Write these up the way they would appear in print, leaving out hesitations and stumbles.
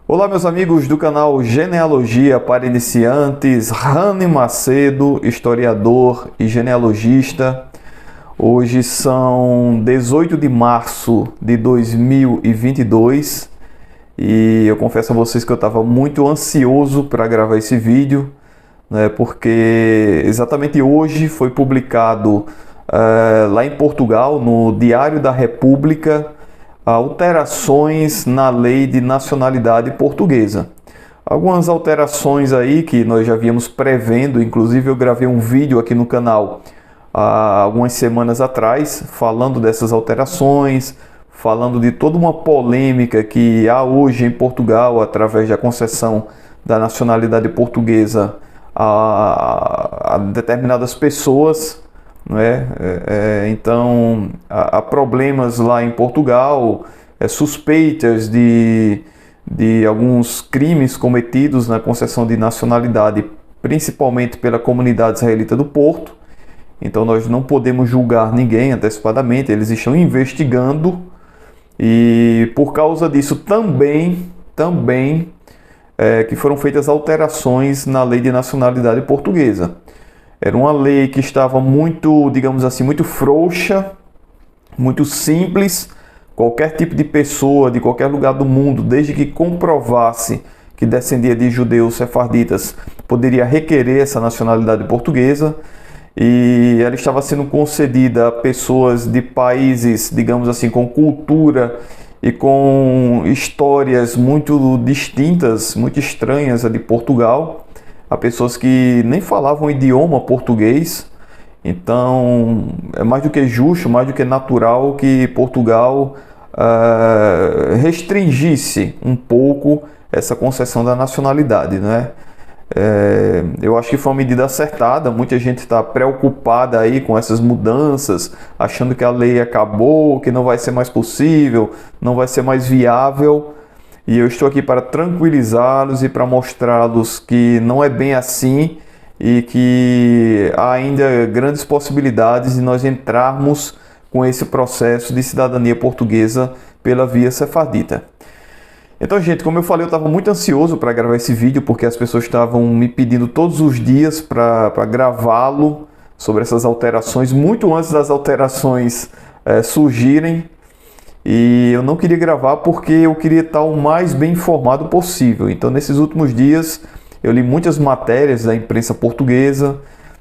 Olá, meus amigos do canal Genealogia para Iniciantes, Rani Macedo, historiador e genealogista. Hoje são 18 de março de 2022 e eu confesso a vocês que eu estava muito ansioso para gravar esse vídeo, né, porque exatamente hoje foi publicado lá em Portugal, no Diário da República, alterações na lei de nacionalidade portuguesa. Algumas alterações aí que nós já víamos prevendo, inclusive eu gravei um vídeo aqui no canal há algumas semanas atrás, falando dessas alterações, falando de toda uma polêmica que há hoje em Portugal através da concessão da nacionalidade portuguesa a determinadas pessoas. Não é? Então, há problemas lá em Portugal, suspeitas de alguns crimes cometidos na concessão de nacionalidade, principalmente pela comunidade israelita do Porto. Então, nós não podemos julgar ninguém antecipadamente, eles estão investigando e por causa disso também que foram feitas alterações na lei de nacionalidade portuguesa. Era uma lei que estava muito, digamos assim, muito frouxa, muito simples. Qualquer tipo de pessoa, de qualquer lugar do mundo, desde que comprovasse que descendia de judeus sefarditas, poderia requerer essa nacionalidade portuguesa. E ela estava sendo concedida a pessoas de países, digamos assim, com cultura e com histórias muito distintas, muito estranhas a de Portugal. A pessoas que nem falavam o idioma português. Então é mais do que justo, mais do que natural que Portugal restringisse um pouco essa concessão da nacionalidade, né? Eu acho que foi uma medida acertada. Muita gente está preocupada aí com essas mudanças, achando que a lei acabou, que não vai ser mais possível, não vai ser mais viável. E eu estou aqui para tranquilizá-los e para mostrá-los que não é bem assim e que há ainda grandes possibilidades de nós entrarmos com esse processo de cidadania portuguesa pela via sefardita. Então, gente, como eu falei, eu estava muito ansioso para gravar esse vídeo porque as pessoas estavam me pedindo todos os dias para gravá-lo sobre essas alterações, muito antes das alterações surgirem. E eu não queria gravar porque eu queria estar o mais bem informado possível. Então, nesses últimos dias, eu li muitas matérias da imprensa portuguesa.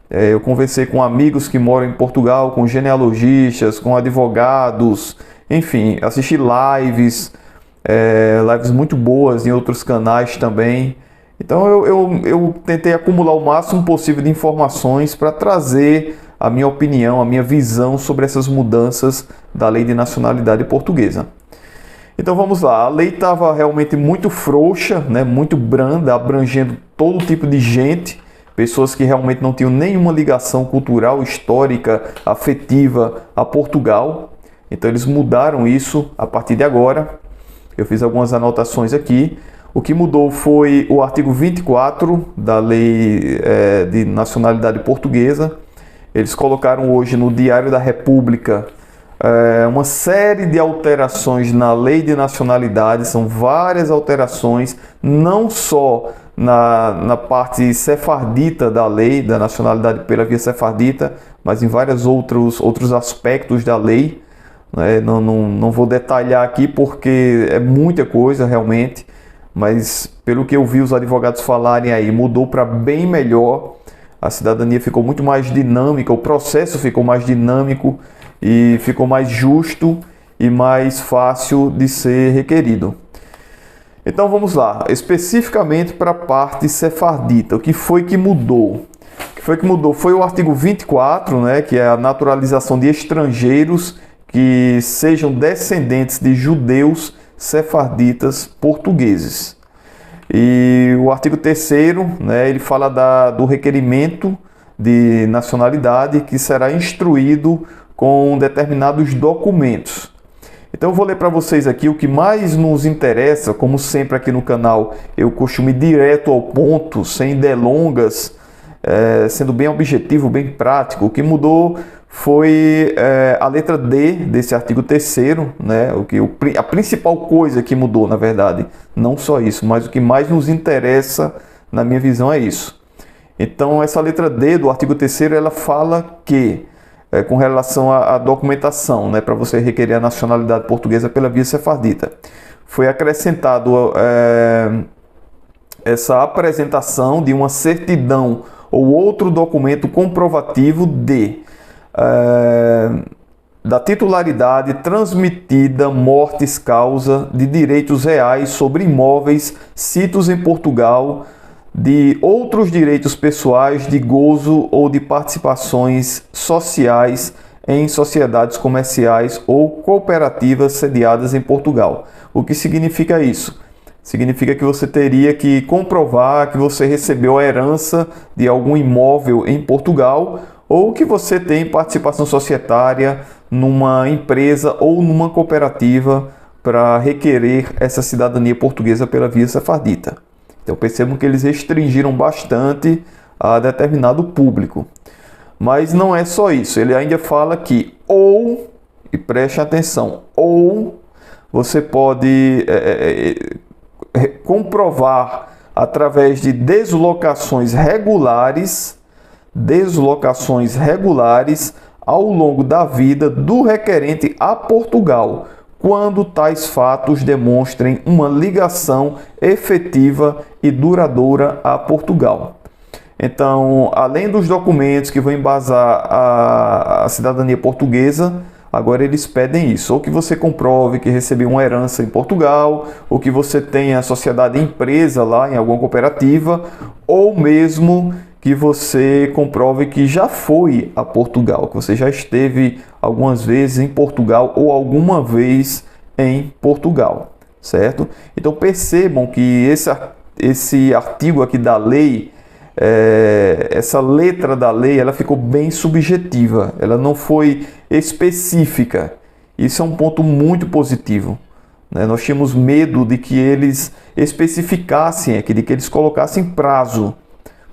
Eu conversei com amigos que moram em Portugal, com genealogistas, com advogados. Enfim, assisti lives muito boas em outros canais também. Então, eu tentei acumular o máximo possível de informações para trazer a minha opinião, a minha visão sobre essas mudanças da lei de nacionalidade portuguesa. Então vamos lá, a lei estava realmente muito frouxa, né, muito branda, abrangendo todo tipo de gente, pessoas que realmente não tinham nenhuma ligação cultural, histórica, afetiva a Portugal. Então eles mudaram isso a partir de agora. Eu fiz algumas anotações aqui. O que mudou foi o artigo 24 da lei de nacionalidade portuguesa. Eles colocaram hoje no Diário da República uma série de alterações na lei de nacionalidade. São várias alterações, não só na parte sefardita da lei, da nacionalidade pela via sefardita, mas em vários outros aspectos da lei. Não vou detalhar aqui porque é muita coisa realmente, mas pelo que eu vi os advogados falarem aí, mudou para bem melhor. A cidadania ficou muito mais dinâmica, o processo ficou mais dinâmico e ficou mais justo e mais fácil de ser requerido. Então vamos lá, especificamente para a parte sefardita. O que foi que mudou? O que foi que mudou? Foi o artigo 24, né, que é a naturalização de estrangeiros que sejam descendentes de judeus sefarditas portugueses. E o artigo 3º, né, ele fala do requerimento de nacionalidade que será instruído com determinados documentos. Então eu vou ler para vocês aqui o que mais nos interessa. Como sempre aqui no canal, eu costumo ir direto ao ponto, sem delongas. sendo bem objetivo, bem prático, o que mudou foi a letra D desse artigo 3º, né? A principal coisa que mudou, na verdade, não só isso, mas o que mais nos interessa, na minha visão, é isso. Então, essa letra D do artigo 3º, ela fala que, com relação à documentação, né, para você requerer a nacionalidade portuguesa pela via sefardita, foi acrescentado essa apresentação de uma certidão ou outro documento comprovativo da titularidade transmitida mortis causa de direitos reais sobre imóveis, sítios em Portugal, de outros direitos pessoais de gozo ou de participações sociais em sociedades comerciais ou cooperativas sediadas em Portugal. O que significa isso? Significa que você teria que comprovar que você recebeu a herança de algum imóvel em Portugal ou que você tem participação societária numa empresa ou numa cooperativa para requerer essa cidadania portuguesa pela via sefardita. Então percebam que eles restringiram bastante a determinado público. Mas não é só isso, ele ainda fala que e preste atenção, ou você pode comprovar através de deslocações regulares ao longo da vida do requerente a Portugal, quando tais fatos demonstrem uma ligação efetiva e duradoura a Portugal. Então, além dos documentos que vão embasar a cidadania portuguesa, agora eles pedem isso, ou que você comprove que recebeu uma herança em Portugal, ou que você tenha sociedade empresa lá em alguma cooperativa, ou mesmo que você comprove que já foi a Portugal, que você já esteve algumas vezes em Portugal ou alguma vez em Portugal, certo? Então percebam que esse artigo aqui da lei, essa letra da lei, ela ficou bem subjetiva, ela não foi específica. Isso é um ponto muito positivo, né? Nós tínhamos medo de que eles especificassem aqui, de que eles colocassem prazo.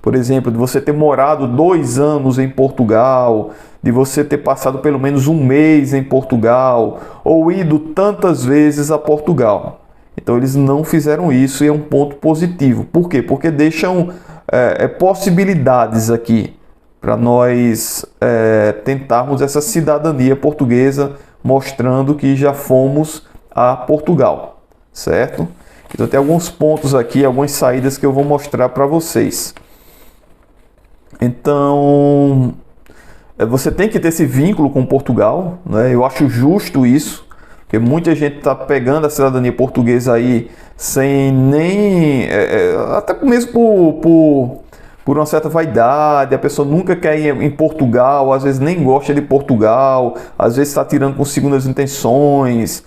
Por exemplo, de você ter morado 2 anos em Portugal, de você ter passado pelo menos 1 mês em Portugal, ou ido tantas vezes a Portugal. Então eles não fizeram isso e é um ponto positivo. Por quê? Porque deixam possibilidades aqui para nós tentarmos essa cidadania portuguesa, mostrando que já fomos a Portugal, certo? Então tem alguns pontos aqui, algumas saídas que eu vou mostrar para vocês. Então, você tem que ter esse vínculo com Portugal, né? Eu acho justo isso, porque muita gente está pegando a cidadania portuguesa aí sem nem... até mesmo por uma certa vaidade, a pessoa nunca quer ir em Portugal, às vezes nem gosta de Portugal, às vezes está tirando com segundas intenções,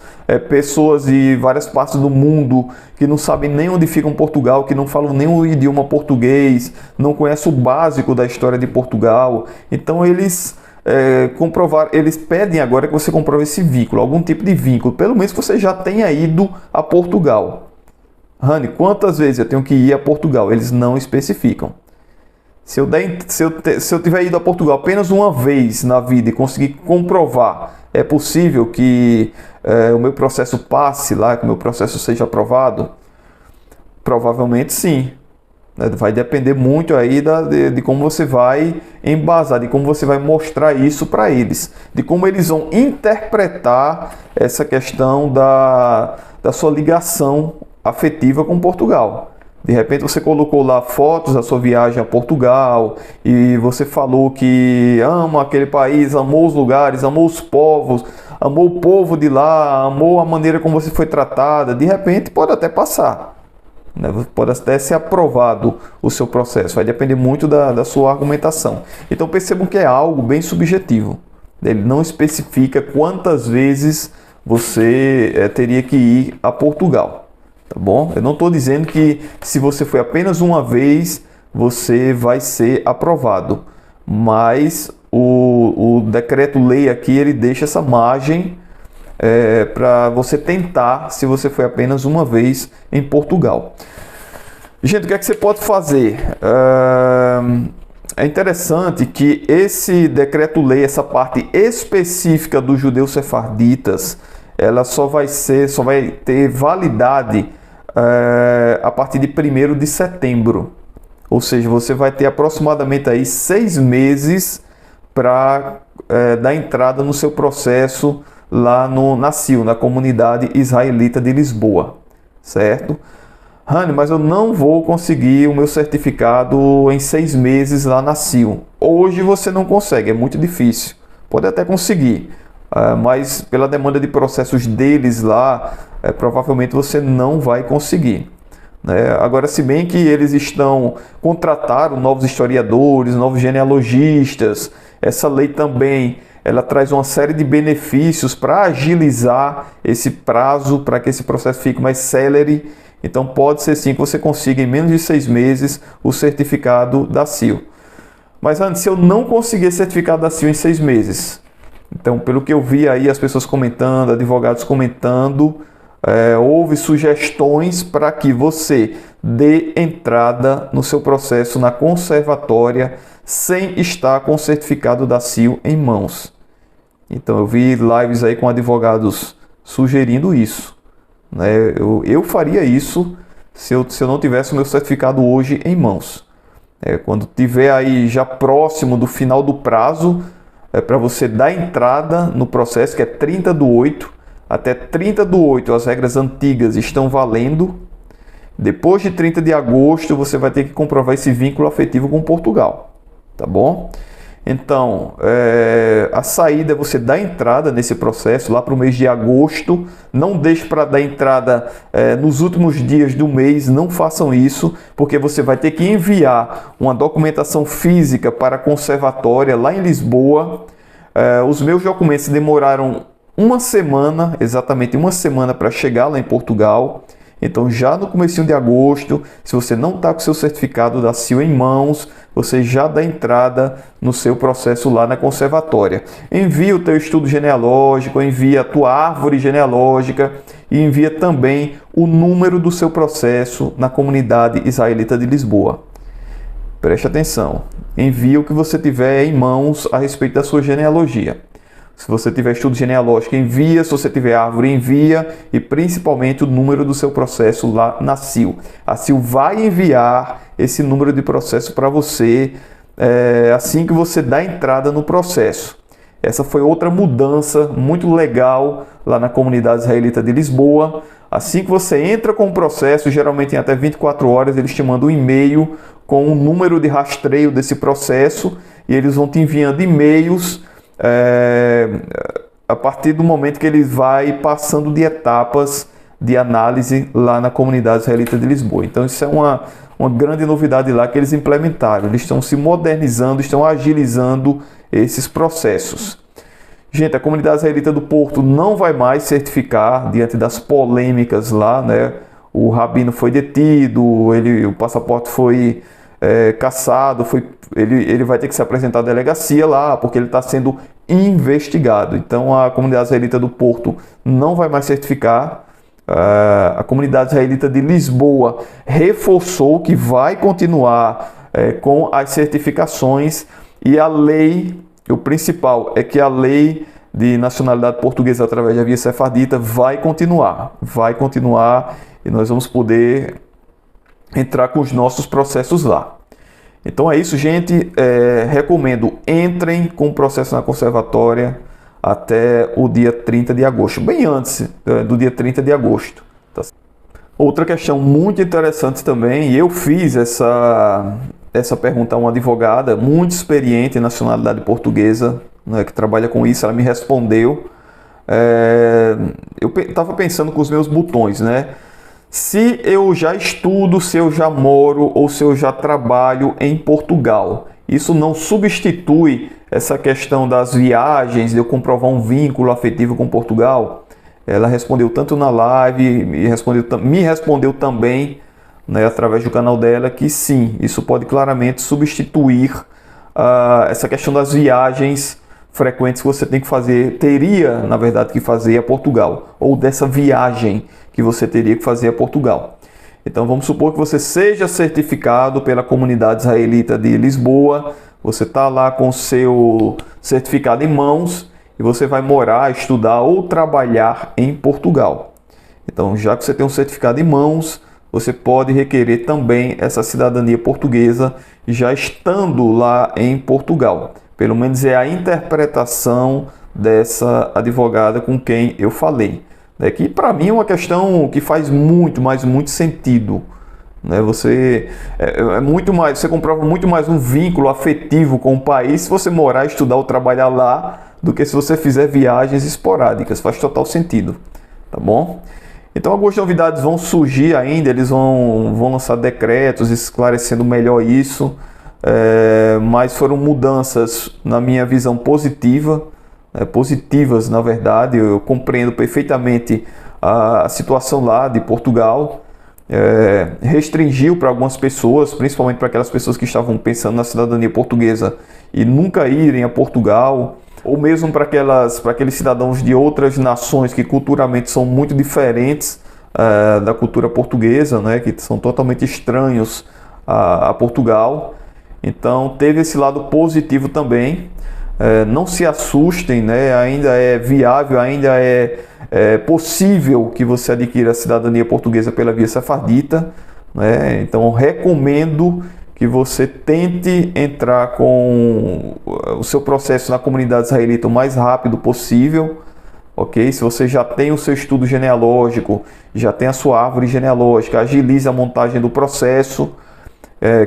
pessoas de várias partes do mundo que não sabem nem onde fica Portugal, que não falam nem o idioma português, não conhecem o básico da história de Portugal. Então eles eles pedem agora que você comprove esse vínculo, algum tipo de vínculo, pelo menos que você já tenha ido a Portugal. Rani, quantas vezes eu tenho que ir a Portugal? Eles não especificam. Se eu tiver ido a Portugal apenas uma vez na vida e conseguir comprovar, é possível que o meu processo passe lá, que o meu processo seja aprovado? Provavelmente sim. Vai depender muito aí de como você vai embasar, de como você vai mostrar isso para eles, de como eles vão interpretar essa questão da sua ligação afetiva com Portugal. De repente você colocou lá fotos da sua viagem a Portugal e você falou que ama aquele país, amou os lugares, amou os povos, amou o povo de lá, amou a maneira como você foi tratada. De repente pode até passar, né? Pode até ser aprovado o seu processo, vai depender muito da sua argumentação. Então percebam que é algo bem subjetivo. Ele não especifica quantas vezes você teria que ir a Portugal. Tá bom? Eu não estou dizendo que se você foi apenas uma vez, você vai ser aprovado. Mas o decreto-lei aqui, ele deixa essa margem para você tentar, se você foi apenas uma vez em Portugal. Gente, o que é que você pode fazer? é interessante que esse decreto-lei, essa parte específica dos judeus sefarditas, ela só vai ter validade a partir de 1º de setembro. Ou seja, você vai ter aproximadamente aí 6 meses para dar entrada no seu processo lá na CIL, na Comunidade Israelita de Lisboa, certo? Rani, mas eu não vou conseguir o meu certificado em 6 meses lá na CIL. Hoje você não consegue, é muito difícil. Pode até conseguir, mas pela demanda de processos deles lá, provavelmente você não vai conseguir. Agora, se bem que eles contrataram novos historiadores, novos genealogistas, essa lei também ela traz uma série de benefícios para agilizar esse prazo, para que esse processo fique mais célere. Então pode ser sim que você consiga em menos de 6 meses o certificado da CIL. Mas antes, se eu não conseguir certificado da CIL em 6 meses, então pelo que eu vi aí as pessoas comentando, advogados comentando, houve sugestões para que você dê entrada no seu processo na conservatória sem estar com o certificado da CIL em mãos. Então eu vi lives aí com advogados sugerindo isso. Eu faria isso se eu não tivesse o meu certificado hoje em mãos. Quando tiver aí já próximo do final do prazo, para você dar entrada no processo, que é 30/8, até 30/8 as regras antigas estão valendo. Depois de 30 de agosto você vai ter que comprovar esse vínculo afetivo com Portugal, tá bom? Então, a saída é você dar entrada nesse processo lá para o mês de agosto. Não deixe para dar entrada nos últimos dias do mês, não façam isso, porque você vai ter que enviar uma documentação física para a conservatória lá em Lisboa. Os meus documentos demoraram uma semana, exatamente uma semana para chegar lá em Portugal. Então, já no comecinho de agosto, se você não está com seu certificado da CIL em mãos, você já dá entrada no seu processo lá na conservatória. Envia o teu estudo genealógico, envia a tua árvore genealógica e envia também o número do seu processo na Comunidade Israelita de Lisboa. Preste atenção, envia o que você tiver em mãos a respeito da sua genealogia. Se você tiver estudo genealógico, envia. Se você tiver árvore, envia. E principalmente o número do seu processo lá na CIL. A CIL vai enviar esse número de processo para você assim que você dá entrada no processo. Essa foi outra mudança muito legal lá na Comunidade Israelita de Lisboa. Assim que você entra com o processo, geralmente em até 24 horas, eles te mandam um e-mail com o número de rastreio desse processo. E eles vão te enviando e-mails a partir do momento que ele vai passando de etapas de análise lá na Comunidade Israelita de Lisboa. Então isso é uma grande novidade lá que eles implementaram. Eles estão se modernizando, estão agilizando esses processos. Gente, a Comunidade Israelita do Porto não vai mais certificar diante das polêmicas lá, né? O rabino foi detido, o passaporte foi cassado, ele vai ter que se apresentar à delegacia lá, porque ele está sendo investigado. Então a Comunidade Israelita do Porto não vai mais certificar. A Comunidade Israelita de Lisboa reforçou que vai continuar com as certificações, e a lei, o principal é que a lei de nacionalidade portuguesa através da via sefardita vai continuar e nós vamos poder entrar com os nossos processos lá. Então é isso, gente. Recomendo, entrem com o processo na conservatória até o dia 30 de agosto, bem antes do dia 30 de agosto. Tá? Outra questão muito interessante também, e eu fiz essa pergunta a uma advogada muito experiente em nacionalidade portuguesa, né, que trabalha com isso. Ela me respondeu. Eu estava pensando com os meus botões, né? Se eu já estudo, se eu já moro ou se eu já trabalho em Portugal, isso não substitui essa questão das viagens, de eu comprovar um vínculo afetivo com Portugal? Ela respondeu tanto na live, me respondeu também, né, através do canal dela, que sim, isso pode claramente substituir essa questão das viagens frequentes que você tem que fazer, teria, na verdade, que fazer a Portugal, ou dessa viagem que você teria que fazer a Portugal. Então vamos supor que você seja certificado pela comunidade israelita de Lisboa, você está lá com o seu certificado em mãos e você vai morar, estudar ou trabalhar em Portugal. Então, já que você tem um certificado em mãos, você pode requerer também essa cidadania portuguesa já estando lá em Portugal. Pelo menos é a interpretação dessa advogada com quem eu falei. Que para mim é uma questão que faz muito, mas muito sentido. Você muito mais, você comprova muito mais um vínculo afetivo com o país se você morar, estudar ou trabalhar lá do que se você fizer viagens esporádicas. Faz total sentido, tá bom? Então algumas novidades vão surgir ainda, eles vão lançar decretos esclarecendo melhor isso, mas foram mudanças, na minha visão, positivas na verdade. Eu compreendo perfeitamente a situação lá de Portugal. Restringiu para algumas pessoas, principalmente para aquelas pessoas que estavam pensando na cidadania portuguesa e nunca irem a Portugal, ou mesmo para aqueles cidadãos de outras nações que culturalmente são muito diferentes da cultura portuguesa, que são totalmente estranhos a Portugal. Então teve esse lado positivo também. Não se assustem, ainda é viável, ainda é possível que você adquira a cidadania portuguesa pela via sefardita. Então recomendo que você tente entrar com o seu processo na comunidade israelita o mais rápido possível, ok? Se você já tem o seu estudo genealógico, já tem a sua árvore genealógica, agilize a montagem do processo.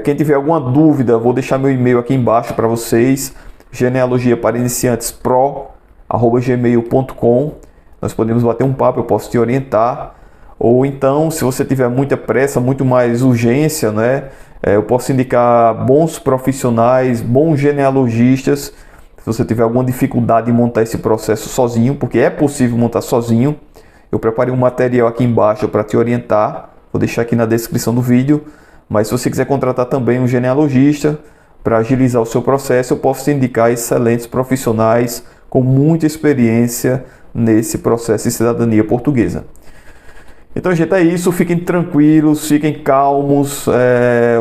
Quem tiver alguma dúvida, vou deixar meu e-mail aqui embaixo para vocês, genealogiaparaniciantespro@gmail.com. Nós podemos bater um papo, eu posso te orientar. Ou então, se você tiver muita pressa, muito mais urgência, eu posso indicar bons profissionais, bons genealogistas. Se você tiver alguma dificuldade em montar esse processo sozinho, porque é possível montar sozinho, eu preparei um material aqui embaixo para te orientar. Vou deixar aqui na descrição do vídeo. Mas se você quiser contratar também um genealogista para agilizar o seu processo, eu posso te indicar excelentes profissionais com muita experiência nesse processo de cidadania portuguesa. Então, gente, é isso. Fiquem tranquilos, fiquem calmos.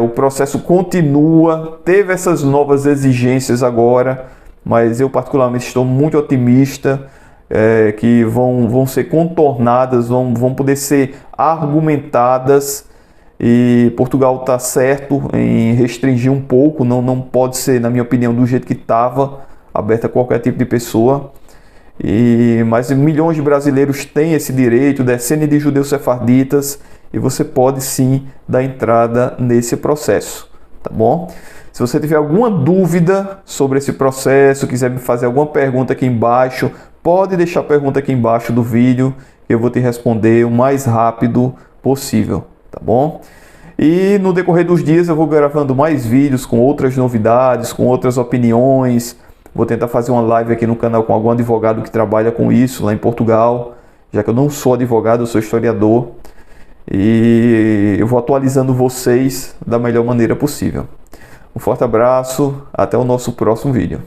O processo continua. Teve essas novas exigências agora, mas eu particularmente estou muito otimista que vão ser contornadas, vão poder ser argumentadas. E Portugal está certo em restringir um pouco. Não pode ser, na minha opinião, do jeito que estava, aberta a qualquer tipo de pessoa. Mas milhões de brasileiros têm esse direito, descendem de judeus sefarditas, e você pode sim dar entrada nesse processo, tá bom? Se você tiver alguma dúvida sobre esse processo, quiser me fazer alguma pergunta aqui embaixo, pode deixar a pergunta aqui embaixo do vídeo, que eu vou te responder o mais rápido possível, tá bom? E no decorrer dos dias eu vou gravando mais vídeos com outras novidades, com outras opiniões. Vou tentar fazer uma live aqui no canal com algum advogado que trabalha com isso lá em Portugal, já que eu não sou advogado, eu sou historiador. E eu vou atualizando vocês da melhor maneira possível. Um forte abraço, até o nosso próximo vídeo.